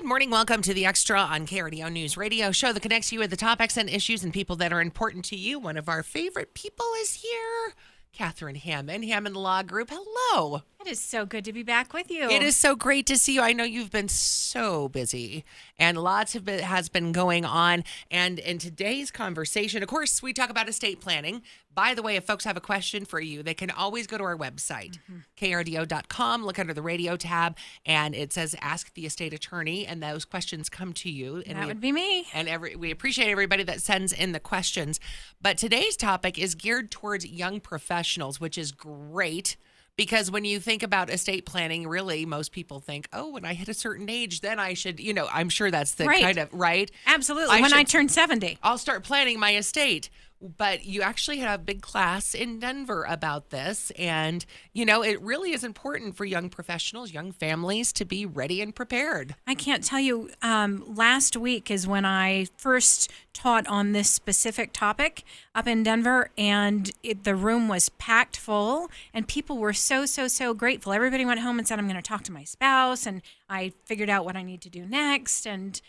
Good morning. Welcome to the Extra on KRDO News Radio show that connects you with the topics and issues and people that are important to you. One of our favorite people is here, Catherine Hammond, Hammond Law Group. Hello. It is so good to be back with you. It is so great to see you. I know you've been so busy and lots of it has been going on. And in today's conversation, of course, we talk about estate planning. By the way, if folks have a question for you, they can always go to our website, krdo.com, look under the radio tab, and it says Ask the Estate Attorney, and those questions come to you. And that would be me. And we appreciate everybody that sends in the questions. But today's topic is geared towards young professionals, which is great. Because when you think about estate planning, really, most people think, oh, when I hit a certain age, then I should, I'm sure that's the kind of, right? Absolutely. When I turn 70. I'll start planning my estate. But you actually had a big class in Denver about this. And, it really is important for young professionals, young families to be ready and prepared. I can't tell you, last week is when I first taught on this specific topic up in Denver, and the room was packed full, and people were so grateful. Everybody went home and said, I'm going to talk to my spouse, and I figured out what I need to do next. And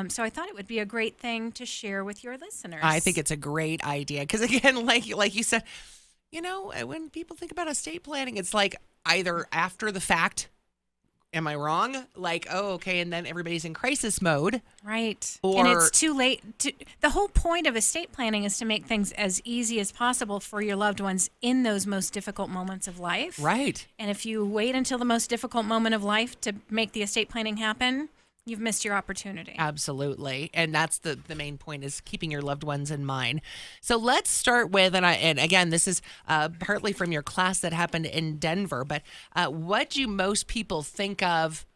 so I thought it would be a great thing to share with your listeners. I think it's a great idea because, again, like you said, when people think about estate planning, it's like either after the fact, am I wrong? Like, oh, okay, and then everybody's in crisis mode. Right. Or, and it's too late. The whole point of estate planning is to make things as easy as possible for your loved ones in those most difficult moments of life. Right. And if you wait until the most difficult moment of life to make the estate planning happen, you've missed your opportunity. Absolutely. And that's the main point, is keeping your loved ones in mind. So let's start with, and again, this is partly from your class that happened in Denver, but what do most people think of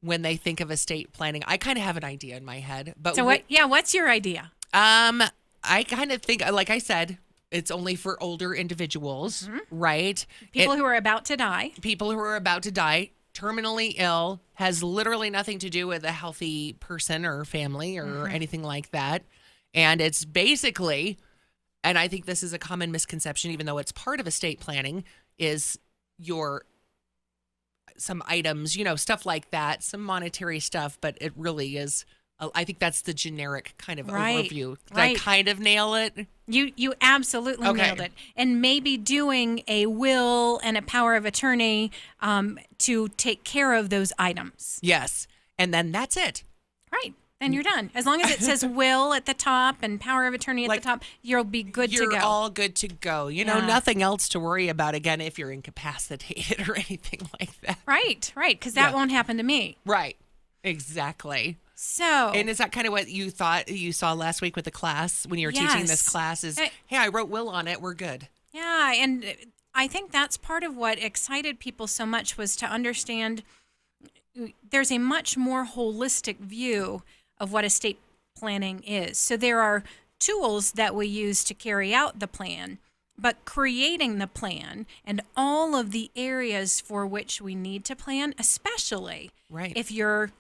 when they think of estate planning? I kind of have an idea in my head. But so what's your idea? I kind of think, like I said, it's only for older individuals, right? People who are about to die. People who are about to die. Terminally ill, has literally nothing to do with a healthy person or family or anything like that. And it's basically, and I think this is a common misconception, even though it's part of estate planning, is some items, stuff like that, some monetary stuff, but it really is, I think that's the generic kind of overview. Did I kind of nail it? You absolutely nailed it. And maybe doing a will and a power of attorney to take care of those items. Yes. And then that's it. Right. Then you're done. As long as it says will at the top and power of attorney at the top, you'll be good to go. You're all good to go. Nothing else to worry about, again, if you're incapacitated or anything like that. Right. Because that won't happen to me. Right. Exactly. So, and is that kind of what you thought you saw last week with the class when you were teaching this class? Is, hey, I wrote will on it. We're good. Yeah, and I think that's part of what excited people so much, was to understand there's a much more holistic view of what estate planning is. So there are tools that we use to carry out the plan, but creating the plan and all of the areas for which we need to plan, especially if you're,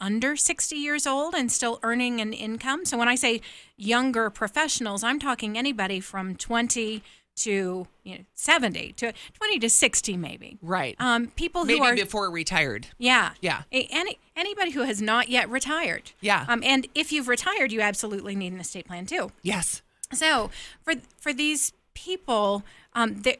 under 60 years old and still earning an income. So when I say younger professionals, I'm talking anybody from 20 to 70 to 20 to 60 maybe. Right. People who maybe are before retired. Yeah. Yeah. Anybody who has not yet retired. Yeah. And if you've retired, you absolutely need an estate plan too. Yes. So for these people,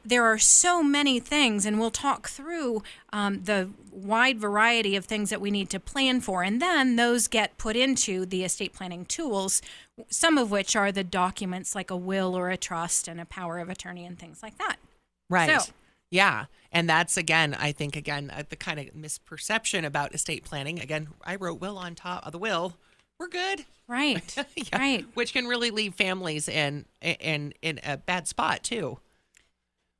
there are so many things, and we'll talk through the wide variety of things that we need to plan for, and then those get put into the estate planning tools, some of which are the documents like a will or a trust and a power of attorney and things like that. Right. So, yeah. And that's, I think, the kind of misperception about estate planning. Again, I wrote will on top of the will. We're good. Right. Yeah. Right. Which can really leave families in a bad spot too.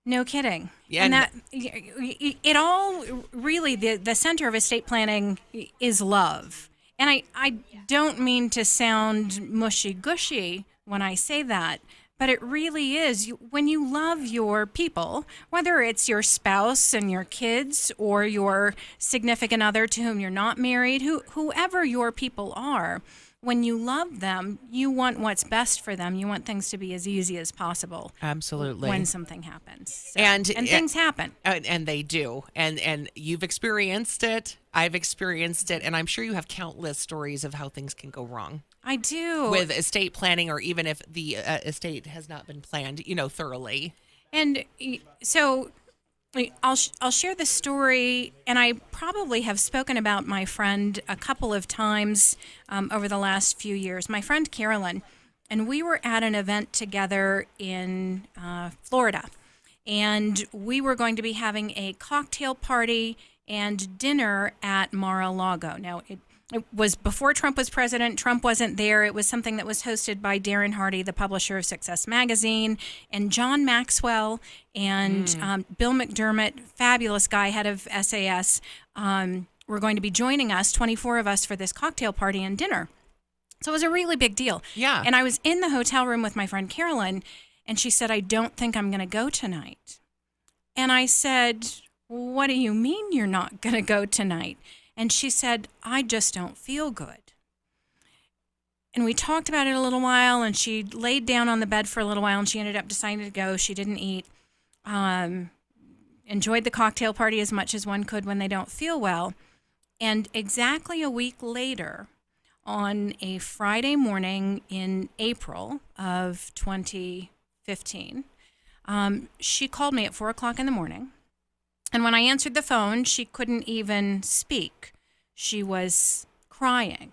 No kidding. Yeah. And that it all really, the center of estate planning is love. And I don't mean to sound mushy-gushy when I say that, but it really is. When you love your people, whether it's your spouse and your kids or your significant other to whom you're not married, whoever your people are, when you love them, you want what's best for them. You want things to be as easy as possible. Absolutely. When something happens. So, And things happen. And they do. And you've experienced it. I've experienced it. And I'm sure you have countless stories of how things can go wrong. I do. With estate planning, or even if the estate has not been planned, thoroughly. And so I'll share the story, and I probably have spoken about my friend a couple of times over the last few years. My friend Carolyn, and we were at an event together in Florida, and we were going to be having a cocktail party and dinner at Mar-a-Lago. Now, it was before Trump was president. Trump wasn't there. It was something that was hosted by Darren Hardy, the publisher of Success Magazine, and John Maxwell and Bill McDermott, fabulous guy, head of SAS, were going to be joining us, 24 of us, for this cocktail party and dinner. So it was a really big deal. Yeah. And I was in the hotel room with my friend Carolyn, and she said, "I don't think I'm going to go tonight." And I said, "What do you mean you're not going to go tonight?" And she said, "I just don't feel good." And we talked about it a little while, and she laid down on the bed for a little while, and she ended up deciding to go. She didn't eat. Enjoyed the cocktail party as much as one could when they don't feel well. And exactly a week later, on a Friday morning in April of 2015, she called me at 4 o'clock in the morning. And when I answered the phone, she couldn't even speak. She was crying.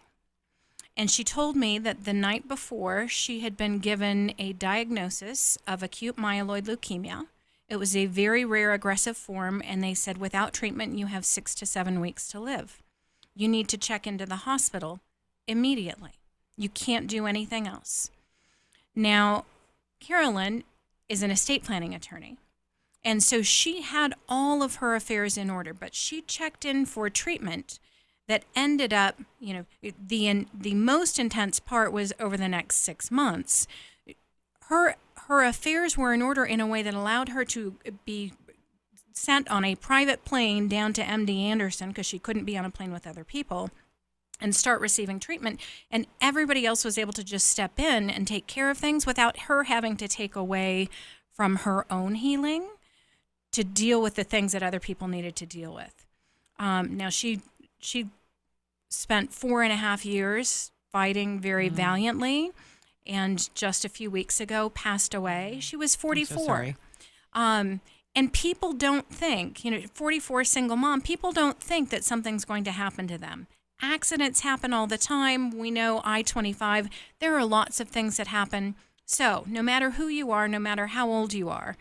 And she told me that the night before, she had been given a diagnosis of acute myeloid leukemia. It was a very rare aggressive form, and they said, without treatment, you have 6 to 7 weeks to live. You need to check into the hospital immediately. You can't do anything else. Now, Carolyn is an estate planning attorney. And so she had all of her affairs in order, but she checked in for treatment that ended up, the most intense part was over the next 6 months. Her affairs were in order in a way that allowed her to be sent on a private plane down to MD Anderson, because she couldn't be on a plane with other people, and start receiving treatment. And everybody else was able to just step in and take care of things without her having to take away from her own healing to deal with the things that other people needed to deal with. Now, she spent 4.5 years fighting very valiantly, and just a few weeks ago passed away. She was 44. I'm so sorry. And people don't think, 44 single mom, people don't think that something's going to happen to them. Accidents happen all the time. We know I-25, there are lots of things that happen. So no matter who you are, no matter how old you are,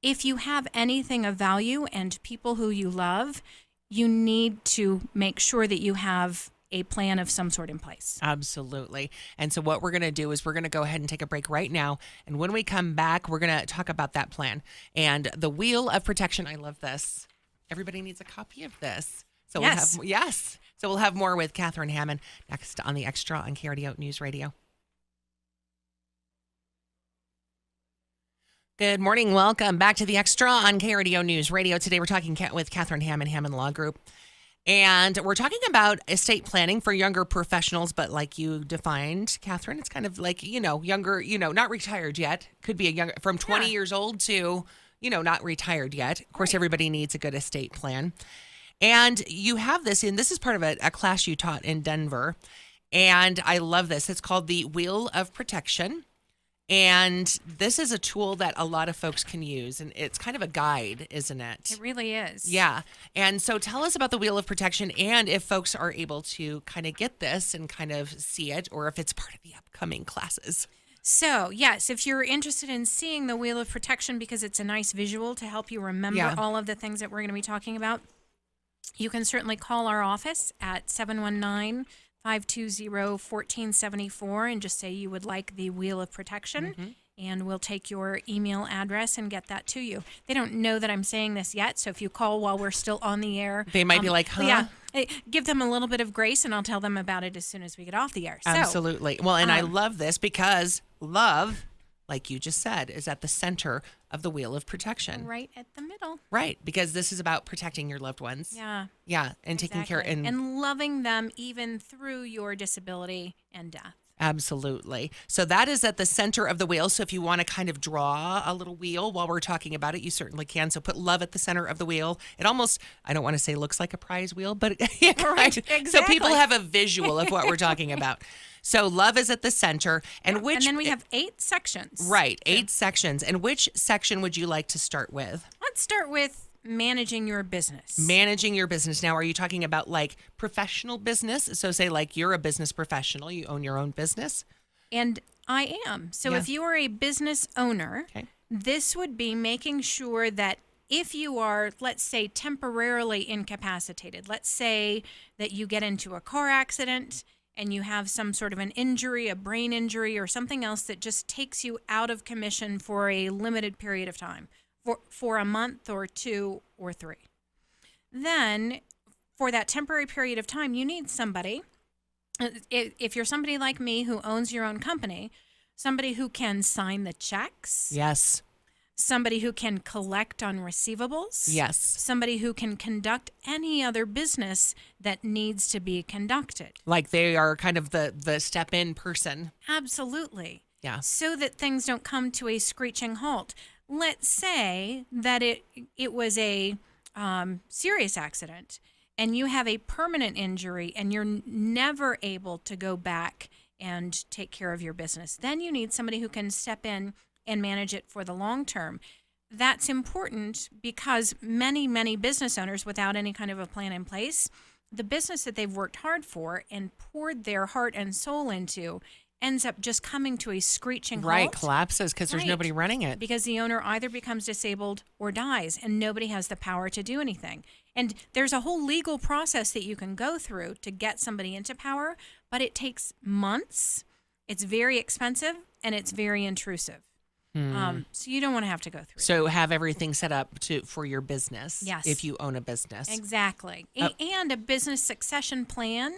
if you have anything of value and people who you love, you need to make sure that you have a plan of some sort in place. Absolutely. And so what we're going to do is we're going to go ahead and take a break right now. And when we come back, we're going to talk about that plan and the Wheel of Protection. I love this. Everybody needs a copy of this. So yes. So we'll have more with Catherine Hammond next on The Extra on KRDO News Radio. Good morning. Welcome back to The Extra on KRDO News Radio. Today we're talking with Catherine Hammond, Hammond Law Group. And we're talking about estate planning for younger professionals, but like you defined, Catherine, it's kind of like, younger, not retired yet. Could be from 20 years old to, not retired yet. Of course, everybody needs a good estate plan. And you have this, and this is part of a class you taught in Denver. And I love this. It's called the Wheel of Protection. And this is a tool that a lot of folks can use, and it's kind of a guide, isn't it? It really is. Yeah. And so tell us about the Wheel of Protection, and if folks are able to kind of get this and kind of see it, or if it's part of the upcoming classes. So, yes, if you're interested in seeing the Wheel of Protection because it's a nice visual to help you remember all of the things that we're going to be talking about, you can certainly call our office at 719-520-1474 and just say you would like the Wheel of Protection, and we'll take your email address and get that to you. They don't know that I'm saying this yet, so if you call while we're still on the air, they might be like, huh? Yeah, give them a little bit of grace, and I'll tell them about it as soon as we get off the air. So, absolutely. Well, and I love this because love, like you just said, is at the center of the Wheel of Protection. Right at the middle. Right, because this is about protecting your loved ones. Yeah. Yeah, and taking care. And loving them even through your disability and death. Absolutely. So that is at the center of the wheel. So if you want to kind of draw a little wheel while we're talking about it, you certainly can. So put love at the center of the wheel. It almost, I don't want to say looks like a prize wheel, but Right, so people exactly. have a visual of what we're talking about. So love is at the center. And And then we have 8 sections. Right, 8 sections. And which section would you like to start with? Let's start with managing your business. Managing your business. Now, are you talking about like professional business? So say like you're a business professional, you own your own business. And I am. So Yeah. if you are a business owner, Okay. this would be making sure that if you are, let's say, temporarily incapacitated, let's say that you get into a car accident and you have some sort of an injury, a brain injury or something else that just takes you out of commission for a limited period of time, for a month or 2 or 3. Then for that temporary period of time, you need somebody, if you're somebody like me who owns your own company, somebody who can sign the checks, Yes. somebody who can collect on receivables, Yes. somebody who can conduct any other business that needs to be conducted. Like they are kind of the step in person. Absolutely. Yeah. So that things don't come to a screeching halt. Let's say that it was a serious accident and you have a permanent injury and you're never able to go back and take care of your business. Then you need somebody who can step in and manage it for the long term. That's important because many business owners, without any kind of a plan in place, the business that they've worked hard for and poured their heart and soul into ends up just coming to a screeching halt. Right. Collapses because there's Right. nobody running it. Because the owner either becomes disabled or dies, and nobody has the power to do anything. And there's a whole legal process that you can go through to get somebody into power, but it takes months. It's very expensive and it's very intrusive. So you don't want to have to go through. So have everything set up for your business. Yes. If you own a business. Exactly. And a business succession plan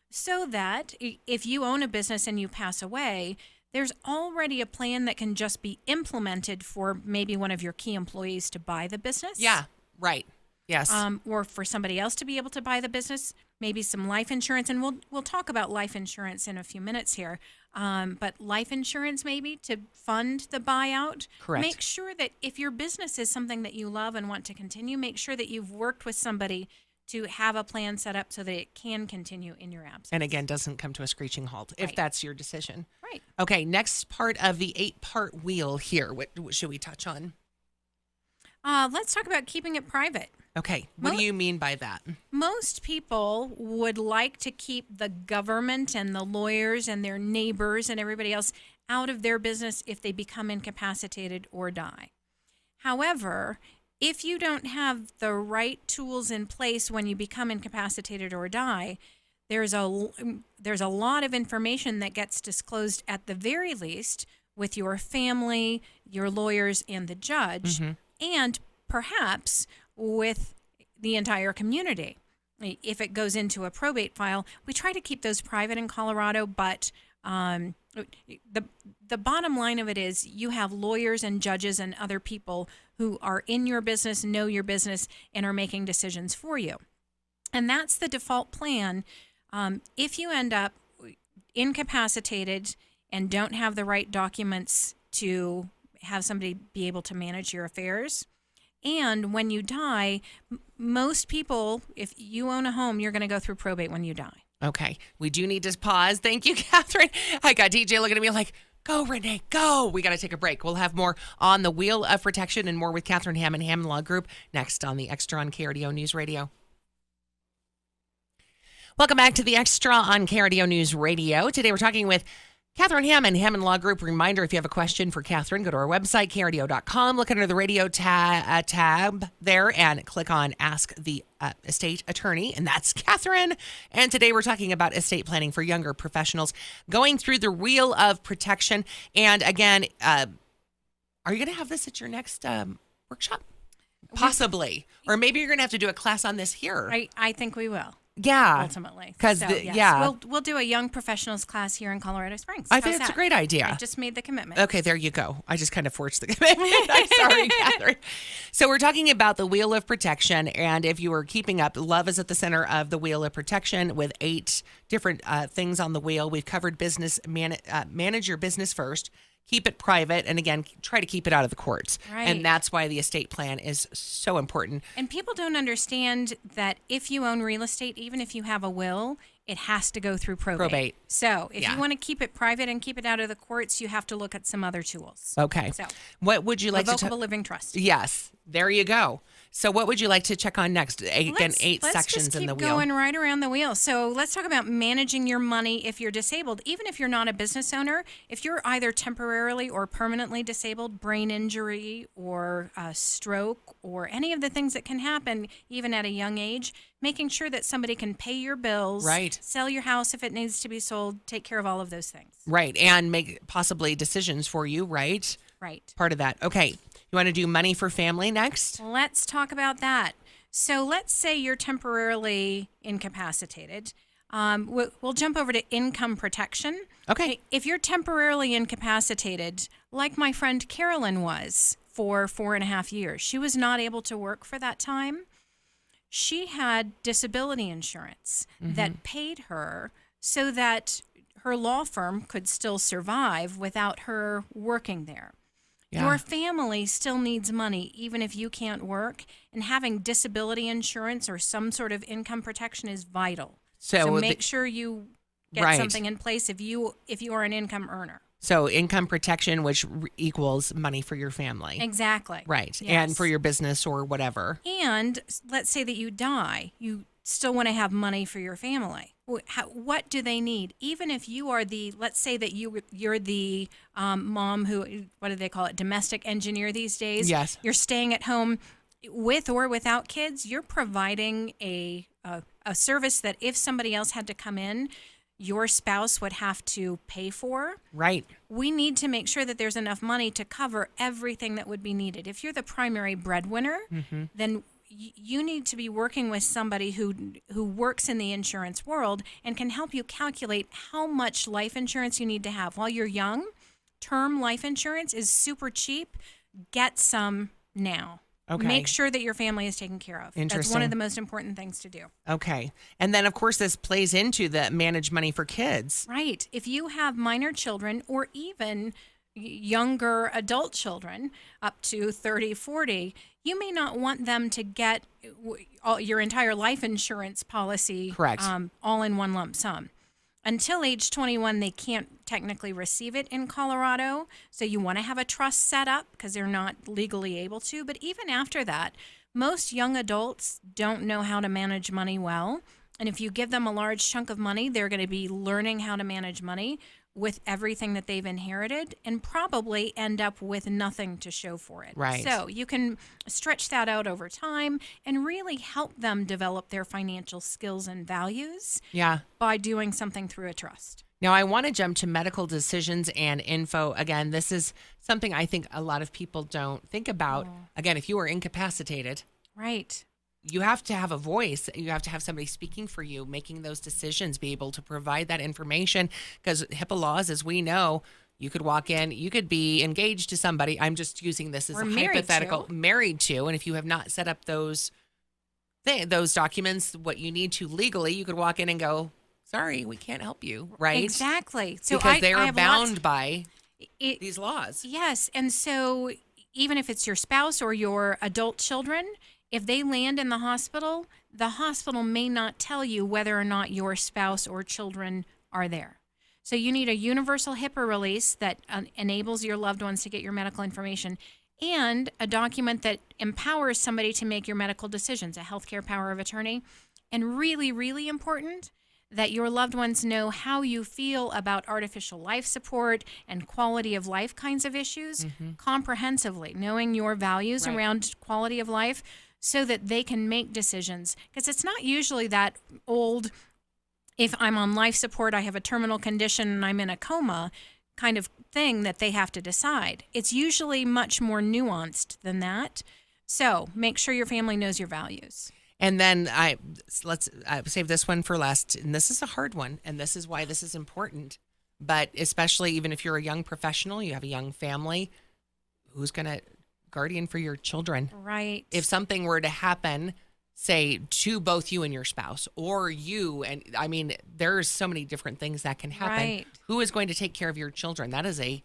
so that if you own a business and you pass away, there's already a plan that can just be implemented for maybe one of your key employees to buy the business. Yeah. Right. Yes. Or for somebody else to be able to buy the business, maybe some life insurance. And we'll talk about life insurance in a few minutes here. But life insurance maybe to fund the buyout. Correct. Make sure that if your business is something that you love and want to continue, make sure that you've worked with somebody to have a plan set up so that it can continue in your absence. and again, doesn't come to a screeching halt if Right. that's your decision. Right. Okay. Next part of the 8-part wheel here. What should we touch on? Let's talk about keeping it private. Okay. What do you mean by that? Most people would like to keep the government and the lawyers and their neighbors and everybody else out of their business if they become incapacitated or die. However, if you don't have the right tools in place when you become incapacitated or die, there's a lot of information that gets disclosed at the very least with your family, your lawyers, and the judge, and perhaps with the entire community. If it goes into a probate file, we try to keep those private in Colorado, but the bottom line of it is you have lawyers and judges and other people who are in your business, know your business, and are making decisions for you. And that's the default plan. If you end up incapacitated and don't have the right documents to have somebody be able to manage your affairs, and when you die, most people, if you own a home, you're going to go through probate when you die. Okay. We do need to pause. Thank you, Catherine. I got DJ looking at me like, go, Renee, go. We got to take a break. We'll have more on the Wheel of Protection and more with Catherine Hammond, Hammond Law Group, next on the Extra on KRDO News Radio. Welcome back to the Extra on KRDO News Radio. Today we're talking with Catherine Hammond, Hammond Law Group. Reminder, if you have a question for Catherine, go to our website, krdo.com, look under the radio tab there and click on Ask the Estate Attorney, and that's Catherine. And today we're talking about estate planning for younger professionals, going through the Wheel of Protection. And again, are you going to have this at your next workshop? Possibly. Or maybe you're going to have to do a class on this here. I think we will. Yeah. ultimately. Because, So, yes, yeah. we'll do a young professionals class here in Colorado Springs. I How's think it's a that? great idea. I just made the commitment. Okay, there you go. I just kind of forced the commitment. I'm sorry, Catherine. So we're talking about the Wheel of Protection. And if you were keeping up, love is at the center of the Wheel of Protection with 8 different things on the wheel. We've covered manage your business first. Keep it private. And again, try to keep it out of the courts. Right. And that's why the estate plan is so important. And people don't understand that if you own real estate, even if you have a will, it has to go through probate. So if you want to keep it private and keep it out of the courts, you have to look at some other tools. Okay. So what would you like revocable living trust. Yes. There you go. So what would you like to check on next? Again, 8 let's sections just in the keep wheel. going right around the wheel. So let's talk about managing your money if you're disabled. Even if you're not a business owner, if you're either temporarily or permanently disabled, brain injury or a stroke or any of the things that can happen even at a young age, making sure that somebody can pay your bills, Right. sell your house if it needs to be sold, take care of all of those things. Right. And make possibly decisions for you, right? Right. Part of that. Okay. You want to do money for family next? Let's talk about that. So let's say you're temporarily incapacitated. We'll jump over to income protection. Okay. If you're temporarily incapacitated, like my friend Carolyn was for 4.5 years, she was not able to work for that time. She had disability insurance that paid her so that her law firm could still survive without her working there. Yeah. Your family still needs money, even if you can't work, and having disability insurance or some sort of income protection is vital. So make sure you get something in place if you are an income earner. So income protection, which equals money for your family. Exactly. Right. Yes. And for your business or whatever. And let's say that you die, you still want to have money for your family. What do they need? Even if you are let's say that you're the mom who, what do they call it, domestic engineer these days? Yes. You're staying at home with or without kids. You're providing a service that if somebody else had to come in, your spouse would have to pay for. Right. We need to make sure that there's enough money to cover everything that would be needed. If you're the primary breadwinner, then you need to be working with somebody who works in the insurance world and can help you calculate how much life insurance you need to have. While you're young, term life insurance is super cheap. Get some now. Okay. Make sure that your family is taken care of. That's one of the most important things to do. Okay. And then, of course, this plays into the manage money for kids. Right. If you have minor children or even younger adult children up to 30, 40, you may not want them to get your entire life insurance policy Correct. All in one lump sum. Until age 21, they can't technically receive it in Colorado. So you want to have a trust set up because they're not legally able to. But even after that, most young adults don't know how to manage money well. And if you give them a large chunk of money, they're going to be learning how to manage money with everything that they've inherited and probably end up with nothing to show for it. Right. So you can stretch that out over time and really help them develop their financial skills and values by doing something through a trust. Now, I want to jump to medical decisions and info. Again, this is something I think a lot of people don't think about. Again, if you are incapacitated. Right. You have to have a voice. You have to have somebody speaking for you, making those decisions, be able to provide that information. Because HIPAA laws, as we know, you could walk in, you could be engaged to somebody. I'm just using this as a hypothetical. Married to. And if you have not set up those documents, what you need to legally, you could walk in and go, sorry, we can't help you. Right? Exactly. So because they are bound by these laws. Yes. And so even if it's your spouse or your adult children, if they land in the hospital may not tell you whether or not your spouse or children are there. So you need a universal HIPAA release that enables your loved ones to get your medical information and a document that empowers somebody to make your medical decisions, a healthcare power of attorney. And really, really important that your loved ones know how you feel about artificial life support and quality of life kinds of issues comprehensively, knowing your values around quality of life, so that they can make decisions. Because it's not usually that old, if I'm on life support, I have a terminal condition, and I'm in a coma kind of thing that they have to decide. It's usually much more nuanced than that. So make sure your family knows your values. And then let's save this one for last. And this is a hard one. And this is why this is important. But especially even if you're a young professional, you have a young family, who's going to guardian for your children? Right. If something were to happen, say to both you and your spouse or you, and I mean, there's so many different things that can happen. Right. Who is going to take care of your children? That is a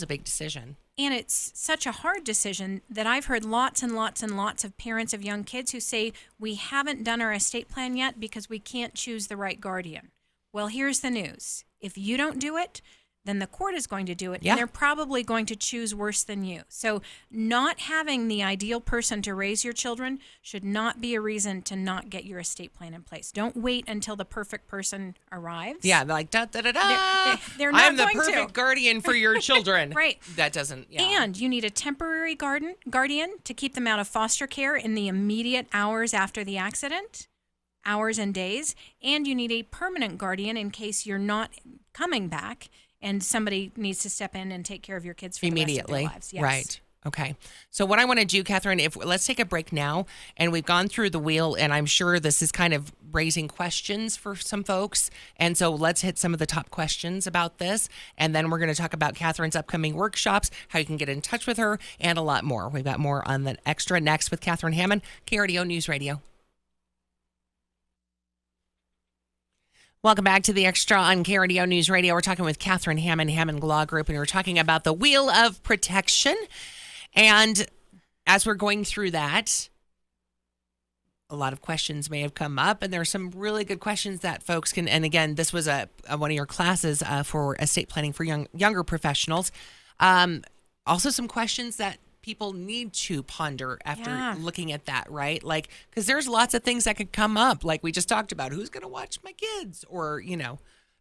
big decision. And it's such a hard decision that I've heard lots and lots and lots of parents of young kids who say, we haven't done our estate plan yet because we can't choose the right guardian. Well, here's the news. If you don't do it, then the court is going to do it. Yeah. And they're probably going to choose worse than you. So not having the ideal person to raise your children should not be a reason to not get your estate plan in place. Don't wait until the perfect person arrives. Yeah, they're like, da, da, da, da. They're not I'm the going perfect to. guardian for your children. Right. That doesn't, yeah. And you need a temporary guardian to keep them out of foster care in the immediate hours after the accident, hours and days. And you need a permanent guardian in case you're not coming back and somebody needs to step in and take care of your kids for immediately. The rest of their lives. Yes. Right. Okay. So what I want to do, Catherine, let's take a break now, and we've gone through the wheel, and I'm sure this is kind of raising questions for some folks. And so let's hit some of the top questions about this, and then we're going to talk about Catherine's upcoming workshops, how you can get in touch with her, and a lot more. We've got more on the extra next with Catherine Hammond, KRDO News Radio. Welcome back to the Extra on KRDO News Radio. We're talking with Catherine Hammond, Hammond Law Group, and we're talking about the Wheel of Protection. And as we're going through that, a lot of questions may have come up, and there are some really good questions that folks can. And again, this was one of your classes for estate planning for younger professionals. Also, some questions that people need to ponder after looking at that, right? Like, because there's lots of things that could come up, like we just talked about. Who's going to watch my kids? Or,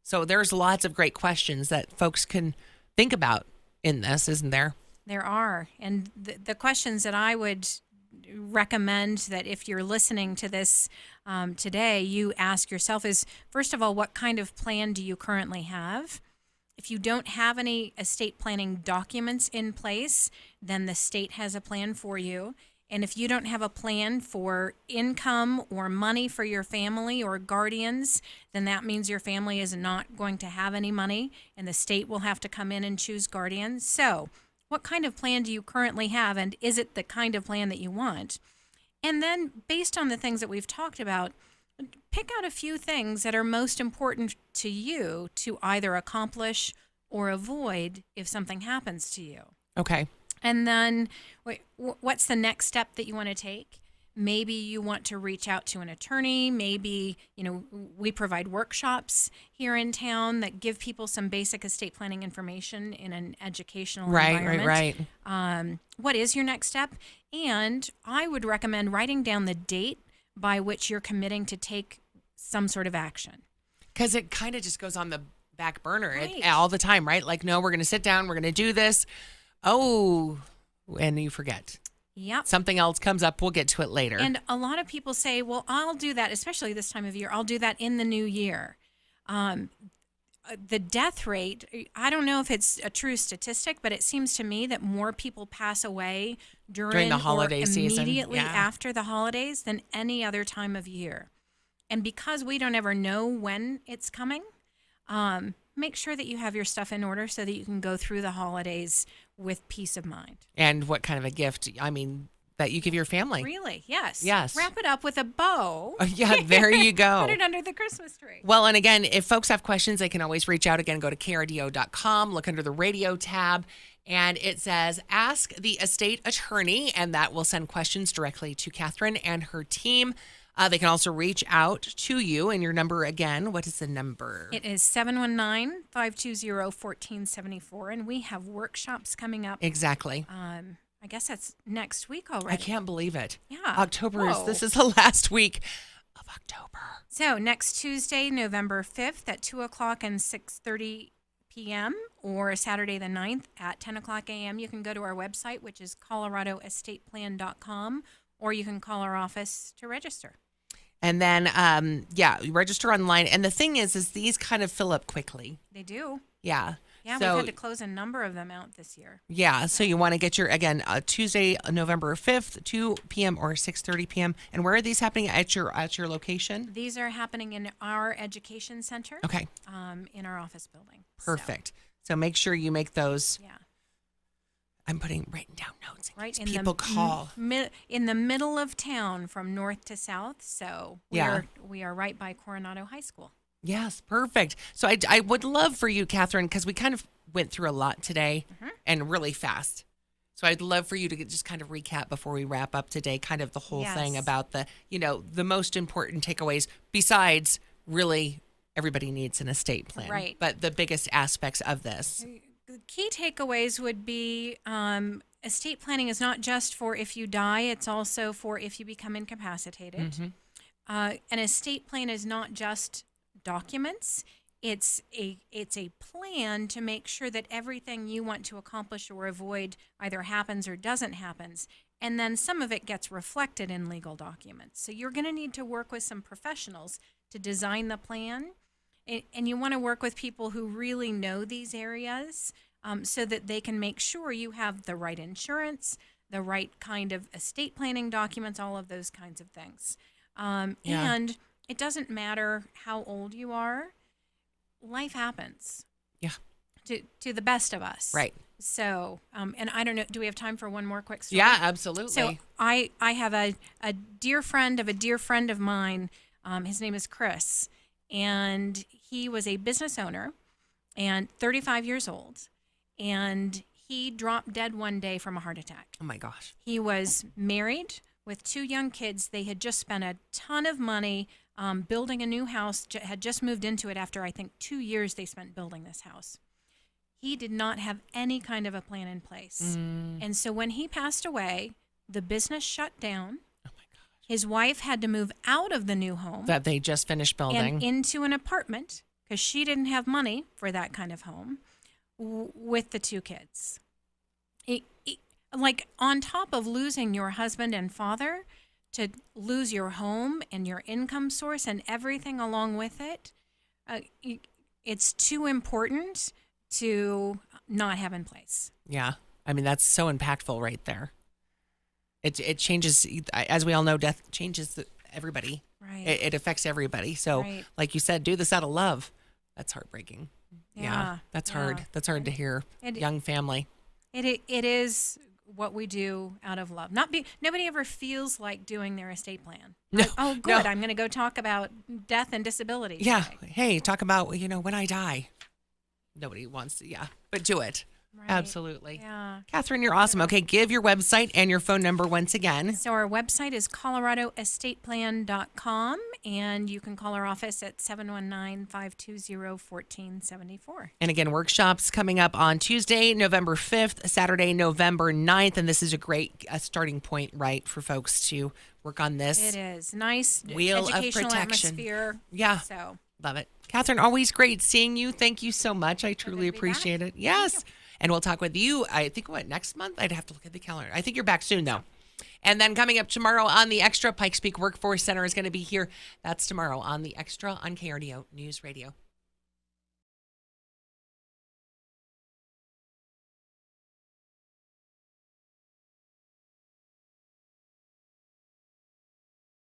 so there's lots of great questions that folks can think about in this, isn't there? There are. And the questions that I would recommend that if you're listening to this today, you ask yourself is, first of all, what kind of plan do you currently have? If you don't have any estate planning documents in place, then the state has a plan for you. And if you don't have a plan for income or money for your family or guardians, then that means your family is not going to have any money, and the state will have to come in and choose guardians. So what kind of plan do you currently have, and is it the kind of plan that you want? And then based on the things that we've talked about, pick out a few things that are most important to you to either accomplish or avoid if something happens to you. Okay. And then what's the next step that you want to take? Maybe you want to reach out to an attorney. Maybe, we provide workshops here in town that give people some basic estate planning information in an educational environment. Right. What is your next step? And I would recommend writing down the date by which you're committing to take some sort of action. Because it kind of just goes on the back burner Right. all the time, right? Like, no, we're going to sit down, we're going to do this. Oh, and you forget. Yep. Something else comes up, we'll get to it later. And a lot of people say, well, I'll do that, especially this time of year. I'll do that in the new year. The death rate, I don't know if it's a true statistic, but it seems to me that more people pass away during the holiday or season. immediately Yeah. after the holidays than any other time of year. And because we don't ever know when it's coming, make sure that you have your stuff in order so that you can go through the holidays with peace of mind. And what kind of a gift, that you give your family. Really? Yes. Yes. Wrap it up with a bow. Yeah, there you go. Put it under the Christmas tree. Well, and again, if folks have questions, they can always reach out. Again, go to krdo.com, look under the radio tab, and it says, ask the estate attorney, and that will send questions directly to Catherine and her team. They can also reach out to you, and your number again, what is the number? It is 719-520-1474, and we have workshops coming up. Exactly. I guess that's next week already. I can't believe it. Yeah. October Whoa. this is the last week of October. So next Tuesday, November 5th at 2 o'clock and 6:30 p.m. or Saturday the 9th at 10 o'clock a.m. You can go to our website, which is coloradoestateplan.com, or you can call our office to register. And then, you register online. And the thing is these kind of fill up quickly. They do. Yeah. Yeah, So, we've had to close a number of them out this year. yeah, so you want to get your, again, Tuesday, November 5th, 2 p.m. or 6:30 p.m. And where are these happening at your location? These are happening in our education center. Okay, In our office building. perfect. So make sure you make those. Yeah. I'm writing down notes in Right case in people call. in the middle of town from north to south. So we are right by Coronado High School. Yes, perfect. So I would love for you, Catherine, because we kind of went through a lot today and really fast. So I'd love for you to just kind of recap before we wrap up today, kind of the whole thing about the most important takeaways besides really everybody needs an estate plan. Right. But the biggest aspects of this. The key takeaways would be estate planning is not just for if you die, it's also for if you become incapacitated. An estate plan is not just documents. It's a plan to make sure that everything you want to accomplish or avoid either happens or doesn't happen. And then some of it gets reflected in legal documents. So you're going to need to work with some professionals to design the plan. And you want to work with people who really know these areas so that they can make sure you have the right insurance, the right kind of estate planning documents, all of those kinds of things. And it doesn't matter how old you are. Life happens. Yeah. To the best of us. Right. So, and I don't know, do we have time for one more quick story? Yeah, absolutely. So I have a dear friend of a dear friend of mine. His name is Chris. And he was a business owner and 35 years old. And he dropped dead one day from a heart attack. Oh, my gosh. He was married with 2 young kids. They had just spent a ton of money building a new house, had just moved into it after, I think, 2 years they spent building this house. He did not have any kind of a plan in place. And so when he passed away, the business shut down. Oh, my gosh. His wife had to move out of the new home. That they just finished building. And into an apartment because she didn't have money for that kind of home with the 2 kids. Like on top of losing your husband and father, to lose your home and your income source and everything along with it, it's too important to not have in place. Yeah. I mean, that's so impactful right there. It changes, as we all know, death changes everybody. Right. It affects everybody. So, like you said, do this out of love. That's heartbreaking. Yeah. That's hard. That's hard to hear. Young family. It is what we do out of love. Nobody ever feels like doing their estate plan. No, oh, good. No. I'm going to go talk about death and disability. Yeah. Today. Hey, talk about, when I die. Nobody wants to, but do it. Right. Absolutely. Yeah. Catherine, you're awesome. Okay, give your website and your phone number once again. So our website is coloradoestateplan.com, and you can call our office at 719-520-1474. And again, workshops coming up on Tuesday, November 5th, Saturday, November 9th, and this is a great starting point, right, for folks to work on this. It is. Nice wheel educational of protection. Atmosphere. Yeah. So love it. Catherine, always great seeing you. Thank you so much. I truly appreciate it. Yes. And we'll talk with you, I think, next month? I'd have to look at the calendar. I think you're back soon, though. And then coming up tomorrow on The Extra, Pikes Peak Workforce Center is going to be here. That's tomorrow on The Extra on KRDO News Radio.